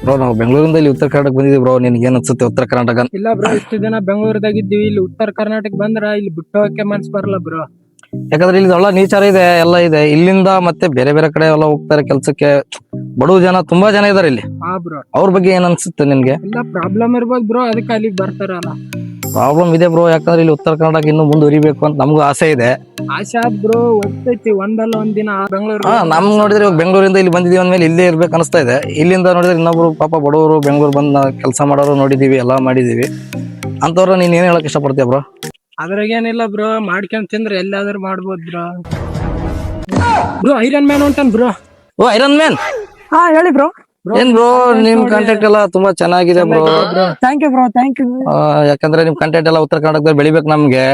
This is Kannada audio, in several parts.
ಬ್ರೋ ನಾವು ಬೆಂಗಳೂರಿಂದ ಇಲ್ಲಿ ಉತ್ತರ ಕರ್ನಾಟಕ ಬಂದಿದ್ದೀವಿ ಬ್ರೋ. ನಿನ್ಗೆ ಏನ್ ಅನ್ಸುತ್ತೆ ಉತ್ತರ ಕರ್ನಾಟಕ? ಇಲ್ಲ ಬ್ರೋ, ಇಷ್ಟು ದಿನ ಬೆಂಗಳೂರದಾಗ ಇದ್ದೀವಿ. ಇಲ್ಲಿ ಉತ್ತರ ಕರ್ನಾಟಕ ಬಂದ್ರ ಇಲ್ಲಿ ಬಿಟ್ಟು ಹೋಗಕ್ಕೆ ಮನ್ಸ್ ಬರಲ್ಲ ಬ್ರೋ. ಯಾಕಂದ್ರೆ ಇಲ್ಲಿ ಒಳ್ಳೆ ನೇಚರ್ ಇದೆ, ಎಲ್ಲ ಇದೆ. ಇಲ್ಲಿಂದ ಮತ್ತೆ ಬೇರೆ ಬೇರೆ ಕಡೆ ಎಲ್ಲ ಹೋಗ್ತಾರೆ ಕೆಲ್ಸಕ್ಕೆ. ಬಡವ ಜನ ತುಂಬಾ ಜನ ಇದಾರೆ ಇಲ್ಲಿ. ಹಾ ಬ್ರೋ, ಅವ್ರ ಬಗ್ಗೆ ಏನ್ ಅನ್ಸುತ್ತೆ ನಿನ್ಗೆ? ಇಲ್ಲ ಪ್ರಾಬ್ಲಮ್ ಇರ್ಬೋದು ಬ್ರೋ, ಅದಕ್ಕೆ ಅಲ್ಲಿಗೆ ಬರ್ತಾರಲ್ಲ. ಪ್ರಾಬ್ಲಮ್ ಇದೆ ಬ್ರೋ, ಯಾಕಂದ್ರೆ ಇಲ್ಲಿ ಉತ್ತರ ಕರ್ನಾಟಕ ಇನ್ನೂ ಮುಂದುವರಿಬೇಕು ಅಂತ ನಮಗೂ ಆಸೆ ಇದೆ. ಆಶಾ ಬ್ರೋ ಹೋಗ್ತೈತಿ ಒಂದಲ್ಲ ಒಂದಿನ ಬೆಂಗಳೂರು. ನಮ್ ನೋಡಿದ್ರೆ ಇವಾಗ ಬೆಂಗಳೂರಿಂದ ಇಲ್ಲಿ ಬಂದಿದೀವಿ ಅಂದ್ಮೇಲೆ ಇಲ್ಲೇ ಇರ್ಬೇಕು ಅನಿಸ್ತಾ ಇದೆ. ಇಲ್ಲಿಂದ ನೋಡಿದ್ರೆ ಇನ್ನೊಬ್ರು ಪಾಪ ಬಡವರು ಬೆಂಗಳೂರು ಬಂದ ಕೆಲಸ ಮಾಡೋರು ನೋಡಿದೀವಿ, ಎಲ್ಲಾ ಮಾಡಿದೀವಿ. ಅಂತವ್ರ ನೀನ್ ಏನ್ ಹೇಳಕ್ ಇಷ್ಟಪಡ್ತೀಯ ಬ್ರೋ? ಅದ್ರಾಗೇನಿಲ್ಲ ಬ್ರೋ, ಮಾಡ್ಕೊಂಡ್ ತಿಂದ್ರೆ ಎಲ್ಲಾದ್ರೂ ಮಾಡ್ಬೋದು ಬ್ರೋ. ಬ್ರೋ ಐರನ್ ಮ್ಯಾನ್ ಹೊಂಟನ್ ಬ್ರೋ. ಓ ಐರನ್ ಮ್ಯಾನ್, ಹಾ ಹೇಳಿ ಬ್ರೋ. ಏನ್ ಬ್ರೋ ನಿಮ್ ಕಾಂಟ್ಯಾಕ್ಟ್ ಎಲ್ಲ ತುಂಬಾ ಚೆನ್ನಾಗಿದೆ bro. Thank you bro, thank you. ಯಾಕಂದ್ರೆ ನಿಮ್ ಕಾಂಟ್ಯಾಕ್ಟ್ ಎಲ್ಲ ಉತ್ತರ ಕರ್ನಾಟಕದಲ್ಲಿ ಬೆಳಿಬೇಕು ನಮ್ಗೆ.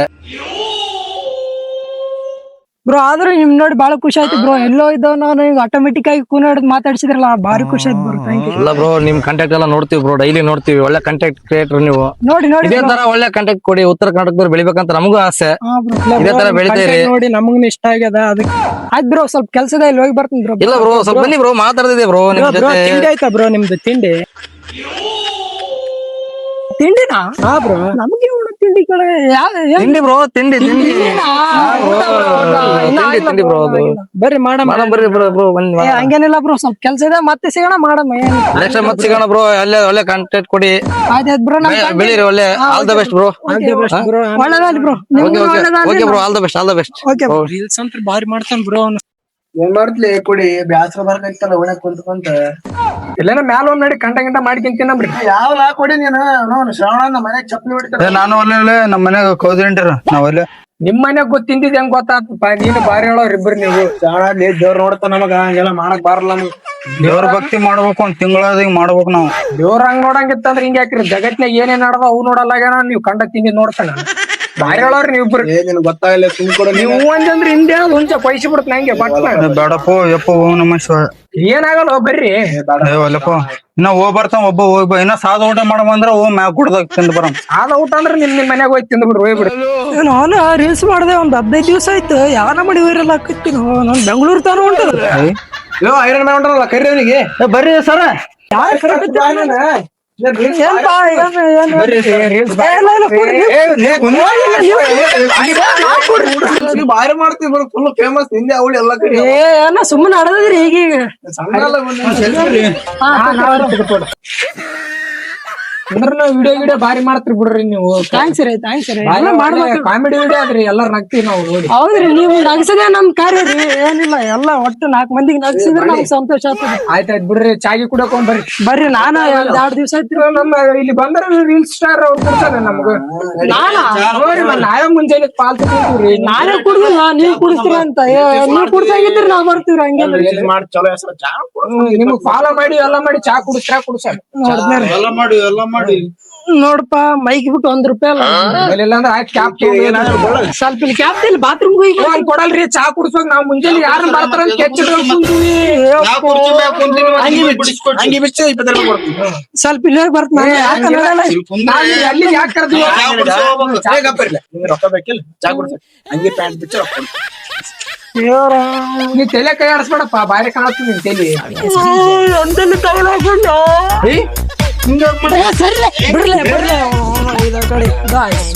ಬ್ರೋ ಆದ್ರೆ ನಿಮ್ ನೋಡಿ ಬಹಳ ಖುಷಿ ಆಯ್ತು ಬ್ರೋ. ಎಲ್ಲೋ ಇದ್ದೋ ನಾನು ಈಗ ಆಟೋಮೆಟಿಕ್ ಆಗಿ ಕೂನಾಡ್ ಮಾತಾಡ್ಸಿದ್ರಲ್ಲ, ಭಾರಿ ಖುಷಿ ಆಯ್ತು ಬ್ರೋ. Thank you. ಇಲ್ಲ ಬ್ರೋ, ನಿಮ್ ಕಾಂಟ್ಯಾಕ್ಟ್ ಎಲ್ಲ ನೋಡ್ತೀವಿ ಬ್ರೋ, ಡೈಲಿ ನೋಡ್ತೀವಿ. ಒಳ್ಳೆ ಕಾಂಟ್ಯಾಕ್ಟ್ ಕ್ರಿಯೇಟರ್ ನೀವು. ನೋಡಿ ನೋಡಿ ಇದೇ ತರ ಒಳ್ಳೆ ಕಾಂಟ್ಯಾಕ್ಟ್ ಕೊಡಿ, ಉತ್ತರ ಕರ್ನಾಟಕದವ್ರು ಬೆಳಿಬೇಕಂತ ನಮಗೂ ಆಸೆ. ಹಾ bro, ಇದೇ ತರ ಬೆಳಿತೀರಿ. ನೋಡಿ ನಮಗೂ ಇಷ್ಟ ಆಗ್ಯದ, ಅದಕ್ಕೆ ಆಯ್ತು ಬ್ರೋ. ಸ್ವಲ್ಪ ಕೆಲ್ಸದ ಇಲ್ಲಿ ಹೋಗಿ ಬರ್ತೀನಿ ಬ್ರೋ. ಇಲ್ಲ ಬ್ರೋ, ಸ್ವಲ್ಪ ಬನ್ನಿ ಬ್ರೋ, ಮಾತಾಡ್ತಿದ್ದೆ ಬ್ರೋ ನಿಮ್ ಜೊತೆ. ತಿಂಡಿ ಆಯ್ತಾ ಬ್ರೋ ನಿಮ್ದು? ತಿಂಡಿ ತಿಂಡಿನಾ? ಹಾ ಬ್ರೋ, ನಮಗೆ ತಿಂಡಿ ಕಡೆ ತಿಂಡಿ ಬ್ರೋ, ತಿಂಡಿ ತಿಂಡಿ ತಿಂಡಿ ಬ್ರೋ. ಅದು ಬರ್ರಿ ಮಾಡಮ್ ಬರ್ರಿ ಬ್ರೋ ಬ್ರೋ, ಬನ್ನಿ. ಹಂಗೇನಿಲ್ಲ ಬ್ರೋ, ಸ್ವಲ್ಪ ಕೆಲ್ಸ ಇದೆ, ಮತ್ತೆ ಸಿಗೋಣ ಮಾಡಮ್ಮ. ನೆಕ್ಸ್ಟ್ ಮತ್ತೆ ಸಿಗೋಣ ಬ್ರೋ. ಅಲ್ಲೇ ಒಳ್ಳೆ ಕಾಂಟ್ಯಾಕ್ಟ್ ಕೊಡಿ, ಆಯ್ತಾಯ್ತು ಬ್ರೋ. ಬೆಳೀರಿ ಒಳ್ಳೆ. All the best bro. ಒಳ್ಳೆದಾಗ್ಲಿ bro. Okay bro, all the best, all the best. Reels ಅಂತ ಭಾರಿ ಮಾಡ್ತಾನ ಬ್ರೋ. ಏನ್ ಮಾಡ್ತ್ಲಿ ಕೊಡಿ, ಬ್ಯಾಸರ ಬರ್ಕೈತಲ್ಲ ಒಳಗ್ ಕುಂತ್ಕೊಂತ. ಎಲ್ಲೇನ ಮ್ಯಾಲ ಒಂದ್ ನಡಿ ಕಂಟ ಗಿಂಟ ಮಾಡ್ಕೊಂಡ್ ತಿನ್ನಬ್ರಿ. ಯಾವ ಲಾ ಕೊಡಿ ನೀನು? ನೋಡು ಶ್ರಾವಣ ನಮ್ಮ ಮನ್ಯಾಗ ಚಪ್ಪಲಿ ಹೊಡಿತಾರ. ನಾನು ಒಳ್ಳೆ ನಮ್ಮ ಮನ್ಯಾಗ ಕೌದಿ ಹೊಂಟಿರ ನಾವಲ್ಲೇ. ನಿಮ್ ಮನ್ಯಾಗ ಗೊತ್ತಿಂದಿದ್ ಹೆಂಗ್ ಗೊತ್ತಾತಪ್ಪ? ನೀನು ಬಾರಿ ಹೇಳೋರ್ ಇಬ್ರು ನೀವು. ಶ್ರಾವಣ ದೇವ್ರ ನೋಡ್ತಾ ನಮಗ ಹಂಗೆಲ್ಲ ಮಾಡಕ್ ಬರಲ್ಲ ನಮಗ್. ದೇವ್ರ ಭಕ್ತಿ ಮಾಡ್ಬೇಕು, ಒಂದ್ ತಿಂಗಳಾದ ಮಾಡ್ಬೇಕು ನಾವು. ದೇವ್ರ ಹಂಗ್ ನೋಡಂಗಿತ್ತಂದ್ರ ಹಿಂಗ ಯಾಕ್ರಿ? ಜಗತ್ನಾಗ ಏನೇನ್ ನಡ್ದ ಅವು ನೋಡಲ್ಲ, ನೀವು ಕಂಡ ತಿಂದಿ ನೋಡ್ತಾನ. ಬಾರಿ ಹೇಳೋರ್ ನೀವ್ ಇಬ್ರು. ನಿನ್ ಗೊತ್ತಾಗಲ್ಲ, ಸುಮ್ ಕೊಡ. ನೀವು ಒಂದಂದ್ರ ಹಿಂದೆ ಹುಂಚ ಪೈಸಿ ಬಿಡ್ತ ನಂಗೆ ಬಟ್ ಬೇಡಪ್ಪ ಯಪ್ಪ ಓಂ ನಮ ಶಿವ. ಏನಾಗಲ್ಲ ಬರ್ರಿ. ಅಲ್ಲಪ್ಪ ಇನ್ನ ಹೋಗ್ ಬರ್ತಾವ ಒಬ್ಬ ಹೋಗ್ ಇನ್ನ ಸಾದ ಊಟ ಮಾಡಬಂದ್ರ ಓ ಮ್ಯಾಗ ಕುಡ್ದಾಗ ತಿಂದ್ ಬರಂ. ಆದ ಊಟ ಅಂದ್ರ ನಿಮ್ ಮನ್ಯಾಗ ಹೋಗಿ ತಿಂದ್ ಬಿಡ್ರಿ, ಹೋಗ್ಬಿಡ್ರಿ. ನಾನು ರೀಲ್ಸ್ ಮಾಡ್ದೆ ಒಂದ್ 15 ದಿವಸ ಆಯ್ತು. ಯಾರ ಮಾಡಿ ವೈರಲ್ ಹಾಕತ್ತಿ ನಾನು ಬೆಂಗಳೂರು ತಾನು ಹೊಂಟದ. ಯೋ ಐರನ್ ಮ್ಯಾನ್ ಹೊಂಟಾರಲ್ಲ, ಕರ್ರಿ ಅವನಿಗೆ. ಬರ್ರಿ ಸರ. ಬಾರಿ ಮಾಡ್ತೀವಿ ಫುಲ್ ಫೇಮಸ್ ಹಿಂದೆ ಅವಳು ಎಲ್ಲ ಕಡೆ. ಸುಮ್ಮನೆ ನಡೆದ್ರಿ ಈಗೀಗ. ಅಂದ್ರ ವಿಡಿಯೋ ಬಾರಿ ಮಾಡ್ತೀರಿ ಬಿಡ್ರಿ ನೀವು. ಥ್ಯಾಂಕ್ಸ್ ರೀ, ಥ್ಯಾಂಕ್ಸ್ ರೀ. ಕಾಮಿಡಿ ವಿಡಿಯೋ ಆದ್ರಿ, ಎಲ್ಲಾರು ನಗ್ತೀವಿ ನಾವು. ಹೌದ್ರಿ, ನೀವು ನಗ್ಸದೇ ನಮ್ ಕಾರ್ಯ ರೀ. ಏನಿಲ್ಲ, ಎಲ್ಲ ಒಟ್ಟು 4 ಮಂದಿಗೆ ನಗ್ಸಿದ್ರೆ ನಮ್ಗೆ ಸಂತೋಷ ಆಗ್ತದೆ. ಆಯ್ತಾಯ್ತು ಬಿಡ್ರಿ, ಚಾಗಿ ಕುಡಕೊಂಡ್ ಬರ್ರಿ. ಬರ್ರಿ, ನಾನು 2 ದಿವಸ ಆಯ್ತು ನಮ್ಮ ಇಲ್ಲಿ ಬಂದ್ರ ರೀಲ್ಸ್ ಸ್ಟಾರ್ ಅವ್ರು ಕೊಡ್ತಾರೆ ನಮ್ಗ. ನಾವೇ ಮುಂಜಾನೆ ಪಾಲ್ತು ಕುಡ್ತೀವ್ರಿ. ನಾನೇ ಕುಡ್ದಿಲ್ಲ, ನೀವ್ ಕುಡಿಸ್ತೀರ ಅಂತ. ನೀವ್ ಕುಡ್ಸಾಗಿದ್ರಿ ನಾವ್ ಬರ್ತೀವ್ರಿ. ಹಂಗೆ ಮಾಡಿ ಚಲೋ ಹೆಸರು ಚಾ ನಿಮ್ಗ್ ಫಾಲೋ ಮಾಡಿ ಎಲ್ಲ ಮಾಡಿ ಚಾ ಕುಡಿಸ್ತಾರ ಎಲ್ಲ ಮಾಡಿ ನೋಡಪ್ಪ. ಮೈಕ್ ಬಿಟ್ಟು ₹1 ಅಲ್ಲ ಅಂದ್ರೆ ಆಯ್ತು. ಕ್ಯಾಪ್ ಸ್ವಲ್ಪ ಇಲ್ಲಿ ಕ್ಯಾಪ್ ಇಲ್ಲಿ ಬಾತ್ರೂಮ್ ಕೊಡಲ್ರಿ. ಚಾ ಕುಡಿಸೋಕ್ ನಾವ್ ಮುಂಜಾನೆ ಯಾರು ಬರ್ತಾರ ಸ್ವಲ್ಪ ಇಲ್ಲಿ ಬರ್ತೀನಿ. ಅಲ್ಲಿ ಯಾಕೆ ಕರ್ದ್ವಿ? ರೊಕ್ಕ ಬೇಕಿಲ್ಲ ಚಾ ಕುಡ್ಸ ಹಂಗೆ ಪ್ಯಾಂಟ್ ಬಿಚ್ಚ ರೊಕ್ಕ. ನೀ ತಲೆ ಕೈ ಆಡಿಸ್ಬೇಡಪ್ಪ, ಬಾರಿ ಕಾಣತ್ತೀನಿ ನಿನ್ ತಲೆ.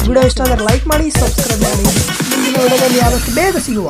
ವಿಡಿಯೋ ಇಷ್ಟ ಆದ್ರೆ ಲೈಕ್ ಮಾಡಿ, ಸಬ್ಸ್ಕ್ರೈಬ್ ಮಾಡಿ. ಮುಂದಿನ ವಿಡಿಯೋದಲ್ಲಿ ಆದಷ್ಟು ಬೇಗ ಸಿಗುವ.